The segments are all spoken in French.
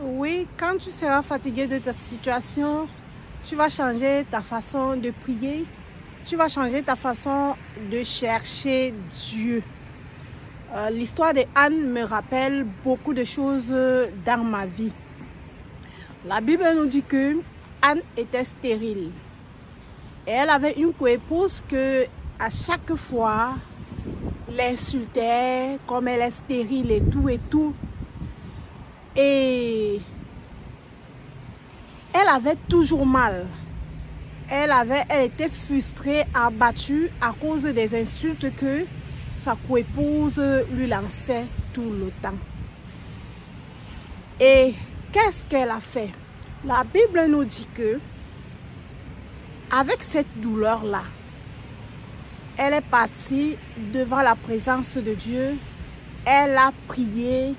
Oui, quand tu seras fatigué de ta situation, tu vas changer ta façon de prier. Tu vas changer ta façon de chercher Dieu. L'histoire de Anne me rappelle beaucoup de choses dans ma vie. La Bible nous dit que Anne était stérile. Et elle avait une coépouse que à chaque fois l'insultait comme elle est stérile et tout et tout. Et elle avait toujours mal. Elle était frustrée, abattue à cause des insultes que sa coépouse lui lançait tout le temps. Et qu'est-ce qu'elle a fait? La Bible nous dit que avec cette douleur-là, elle est partie devant la présence de Dieu. Elle a prié,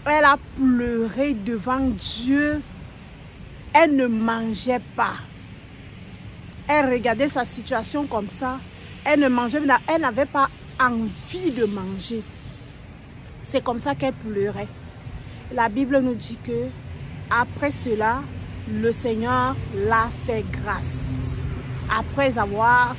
elle a pleuré devant Dieu. Elle ne mangeait pas. Elle regardait sa situation comme ça. Elle ne mangeait pas, elle n'avait pas envie de manger. C'est comme ça qu'elle pleurait. La Bible nous dit que après cela, le Seigneur l'a fait grâce. Après avoir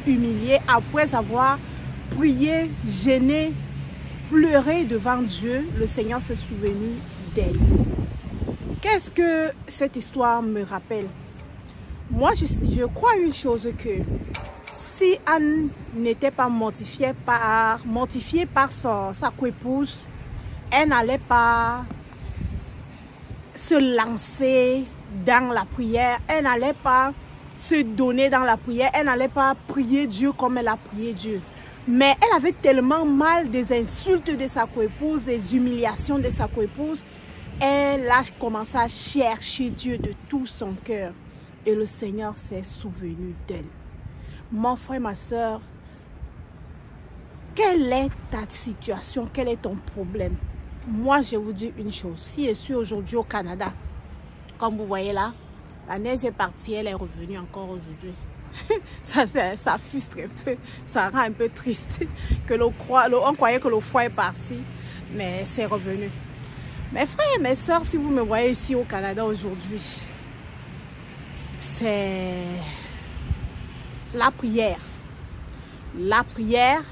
humilié, après avoir prié, gêné, pleuré devant Dieu, le Seigneur s'est souvenu d'elle. Qu'est-ce que cette histoire me rappelle? Moi, je crois une chose que si Anne n'était pas mortifiée par sa coépouse, elle n'allait pas se lancer dans la prière, elle n'allait pas se donner dans la prière, elle n'allait pas prier Dieu comme elle a prié Dieu. Mais elle avait tellement mal des insultes de sa coépouse, des humiliations de sa coépouse, elle a commencé à chercher Dieu de tout son cœur. Et le Seigneur s'est souvenu d'elle. Mon frère, ma soeur, quelle est ta situation? Quel est ton problème? Moi, je vous dis une chose. Si je suis aujourd'hui au Canada, comme vous voyez là, la neige est partie, elle est revenue encore aujourd'hui. Ça frustre un peu, ça rend un peu triste. On croyait que le froid est parti, mais c'est revenu. Mes frères et mes soeurs, si vous me voyez ici au Canada aujourd'hui, c'est la prière. La prière.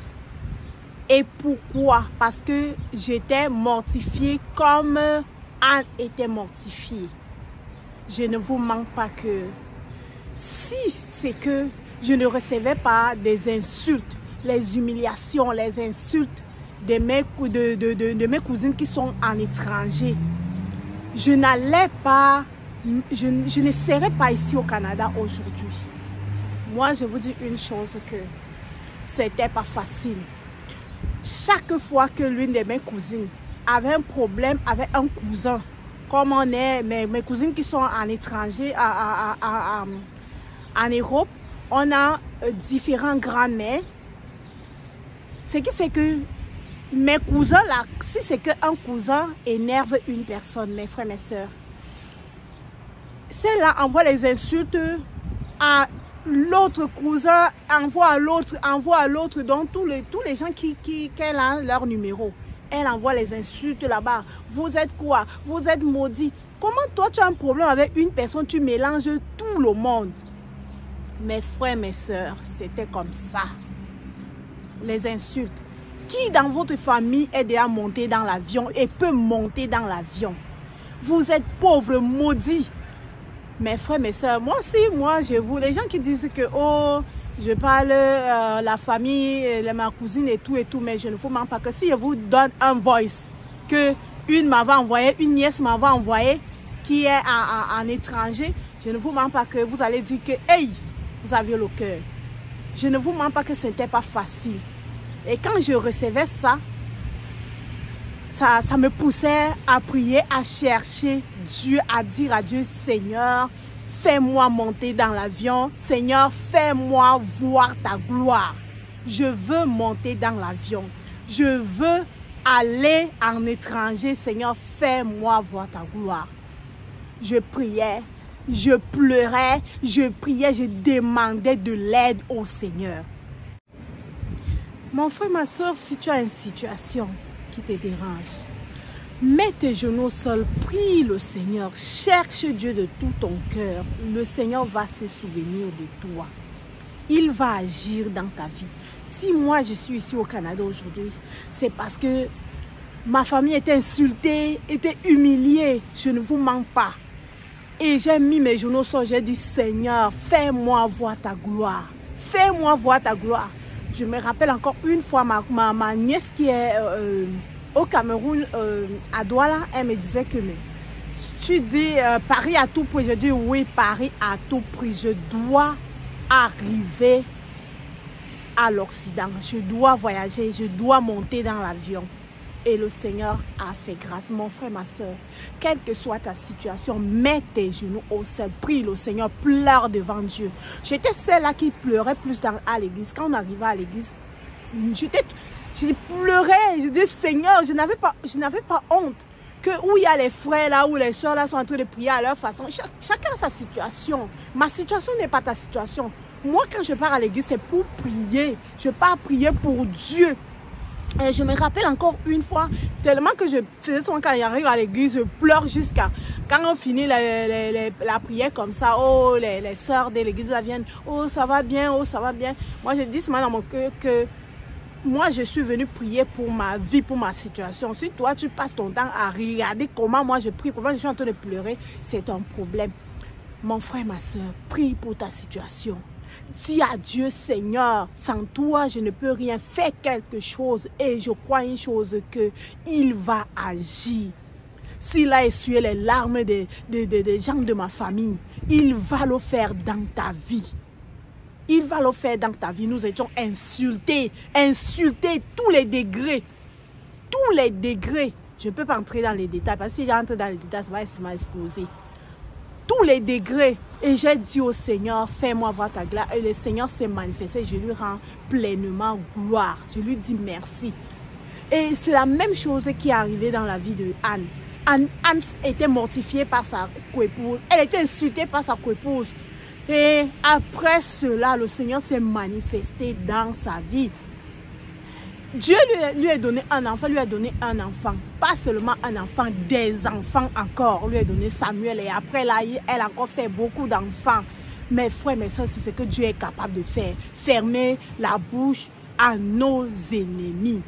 Et pourquoi? Parce que j'étais mortifiée comme Anne était mortifiée. Je ne vous manque pas que si c'est que je ne recevais pas des insultes, les humiliations, les insultes de mes cousines qui sont en étranger, je n'allais pas, je ne serais pas ici au Canada aujourd'hui. Moi, je vous dis une chose que c'était pas facile. Chaque fois que l'une de mes cousines avait un problème avec un cousin, comme on est, mes cousines qui sont en étranger, en Europe, on a différents grands-mères. Ce qui fait que mes cousins, là, si c'est qu'un cousin énerve une personne, mes frères, mes soeurs, celle-là envoie les insultes à l'autre cousin, envoie à l'autre, donc tous les gens qu'elle a leur numéro. Elle envoie les insultes là-bas. Vous êtes quoi? Vous êtes maudit. Comment toi tu as un problème avec une personne, tu mélanges tout le monde? Mes frères, mes soeurs, c'était comme ça. Les insultes. Qui dans votre famille est déjà monté dans l'avion et peut monter dans l'avion? Vous êtes pauvres, maudits. Mes frères, mes soeurs, moi aussi, les gens qui disent que, oh, je parle la famille, ma cousine et tout, mais je ne vous mens pas que si je vous donne un voice que une nièce m'avait envoyé, qui est en étranger, je ne vous mens pas que vous allez dire que, hey, vous avez le cœur. Je ne vous mens pas que ce n'était pas facile. Et quand je recevais ça me poussait à prier, à chercher Dieu, à dire à Dieu, Seigneur, fais-moi monter dans l'avion. Seigneur, fais-moi voir ta gloire. Je veux monter dans l'avion. Je veux aller en étranger. Seigneur, fais-moi voir ta gloire. Je priais, je pleurais, je priais, je demandais de l'aide au Seigneur. Mon frère, ma soeur, si tu as une situation qui te dérange, Mets tes genoux au sol, prie le Seigneur, cherche Dieu de tout ton cœur. Le Seigneur va se souvenir de toi. Il va agir dans ta vie. Si moi je suis ici au Canada aujourd'hui, c'est parce que ma famille était insultée, était humiliée. Je ne vous mens pas. Et j'ai mis mes genoux au sol, j'ai dit Seigneur, fais-moi voir ta gloire. Fais-moi voir ta gloire. Je me rappelle encore une fois ma nièce qui est au Cameroun, à Douala, elle me disait que mais, tu dis Paris à tout prix. Je dis oui, Paris à tout prix. Je dois arriver à l'Occident. Je dois voyager, je dois monter dans l'avion. Et le Seigneur a fait grâce. Mon frère, ma soeur, quelle que soit ta situation, mets tes genoux au sol, prie le Seigneur, pleure devant Dieu. J'étais celle-là qui pleurait plus à l'église. Quand on arrivait à l'église, je pleurais, je disais Seigneur, je n'avais pas honte. Que où il y a les frères là, où les soeurs là sont en train de prier à leur façon. Chacun a sa situation. Ma situation n'est pas ta situation. Moi, quand je pars à l'église, c'est pour prier. Je pars prier pour Dieu. Et je me rappelle encore une fois, tellement que je faisais souvent quand j'arrive à l'église, je pleure jusqu'à quand on finit la prière comme ça. Oh, les sœurs de l'église viennent. Oh, ça va bien, oh, ça va bien. Moi, je dis ce matin dans mon cœur que moi, je suis venue prier pour ma vie, pour ma situation. Si toi, tu passes ton temps à regarder comment moi je prie, comment je suis en train de pleurer, c'est un problème. Mon frère, ma soeur, prie pour ta situation. Dis à Dieu, Seigneur, sans toi, je ne peux rien. Fais quelque chose et je crois une chose, que il va agir. S'il a essuyé les larmes des gens de ma famille, il va le faire dans ta vie. Il va le faire dans ta vie. Nous étions insultés, tous les degrés. Tous les degrés. Je ne peux pas entrer dans les détails parce que si j'entre dans les détails, ça va exploser. Tous les degrés. Et j'ai dit au Seigneur, fais-moi voir ta gloire. Et le Seigneur s'est manifesté. Je lui rends pleinement gloire. Je lui dis merci. Et c'est la même chose qui est arrivée dans la vie de Anne. Anne était mortifiée par sa coépouse. Elle était insultée par sa coépouse. Et après cela, le Seigneur s'est manifesté dans sa vie. Dieu lui a donné un enfant, lui a donné un enfant. Pas seulement un enfant, des enfants encore. Lui a donné Samuel et après là, elle a encore fait beaucoup d'enfants. Mes frères, mes soeurs, c'est ce que Dieu est capable de faire. Fermer la bouche à nos ennemis.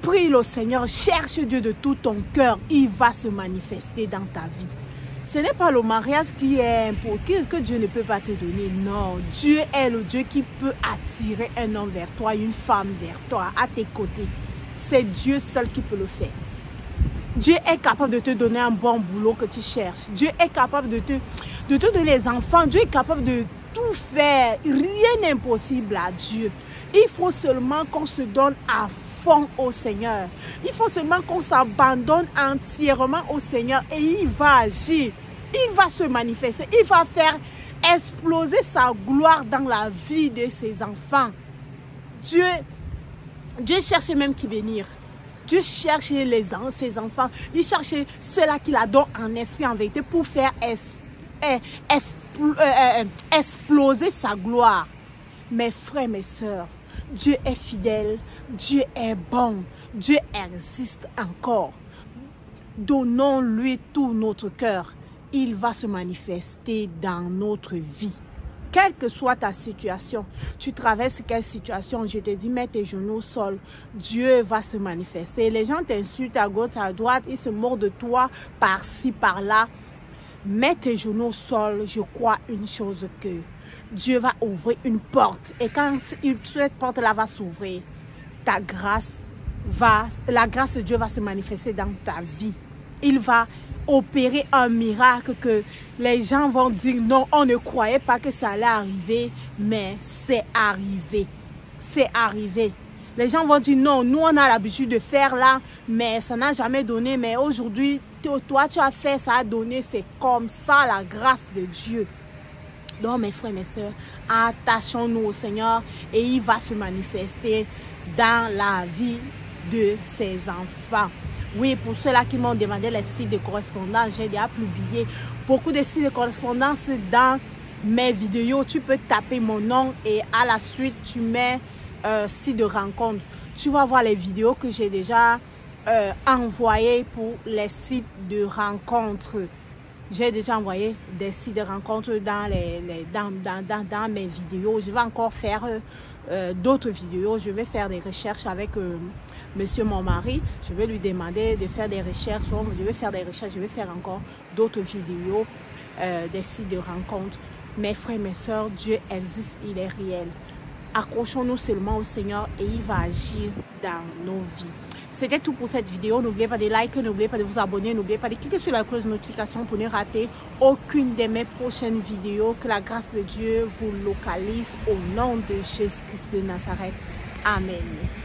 Prie le Seigneur, cherche Dieu de tout ton cœur. Il va se manifester dans ta vie. Ce n'est pas le mariage qui est important, que Dieu ne peut pas te donner. Non, Dieu est le Dieu qui peut attirer un homme vers toi, une femme vers toi, à tes côtés. C'est Dieu seul qui peut le faire. Dieu est capable de te donner un bon boulot que tu cherches. Dieu est capable de te donner les enfants. Dieu est capable de tout faire. Rien n'est impossible à Dieu. Il faut seulement qu'on se donne à fond au Seigneur. Il faut seulement qu'on s'abandonne entièrement au Seigneur et il va agir. Il va se manifester. Il va faire exploser sa gloire dans la vie de ses enfants. Dieu cherche même qui venir. Dieu cherche ses enfants. Il cherche ceux-là qui l'adorent en esprit, en vérité, pour faire exploser sa gloire. Mes frères, mes sœurs, Dieu est fidèle, Dieu est bon, Dieu existe encore. Donnons-lui tout notre cœur. Il va se manifester dans notre vie. Quelle que soit ta situation, tu traverses quelle situation, je te dis, mets tes genoux au sol. Dieu va se manifester. Les gens t'insultent à gauche, à droite, ils se moquent de toi par-ci, par-là. Mets tes genoux au sol, je crois une chose, que Dieu va ouvrir une porte. Et quand cette porte-là va s'ouvrir, la grâce de Dieu va se manifester dans ta vie. Il va opérer un miracle que les gens vont dire non, on ne croyait pas que ça allait arriver, mais c'est arrivé. C'est arrivé. Les gens vont dire non, nous on a l'habitude de faire là, mais ça n'a jamais donné. Mais aujourd'hui, toi tu as fait, ça a donné. C'est comme ça la grâce de Dieu. Donc mes frères, mes soeurs, attachons-nous au Seigneur et il va se manifester dans la vie de ses enfants. Oui, pour ceux-là qui m'ont demandé les sites de correspondance, j'ai déjà publié beaucoup de sites de correspondance dans mes vidéos. Tu peux taper mon nom et à la suite, tu mets site de rencontre. Tu vas voir les vidéos que j'ai déjà envoyé pour les sites de rencontres. J'ai déjà envoyé des sites de rencontres dans mes vidéos. Je vais encore faire d'autres vidéos. Je vais faire des recherches avec monsieur mon mari. Je vais lui demander de faire des recherches. Je vais faire des recherches. Je vais faire encore d'autres vidéos, des sites de rencontres. Mes frères, mes soeurs, Dieu existe, il est réel. Accrochons-nous seulement au Seigneur et il va agir dans nos vies. C'était tout pour cette vidéo. N'oubliez pas de liker, n'oubliez pas de vous abonner, n'oubliez pas de cliquer sur la cloche de notification pour ne rater aucune de mes prochaines vidéos. Que la grâce de Dieu vous localise au nom de Jésus-Christ de Nazareth. Amen.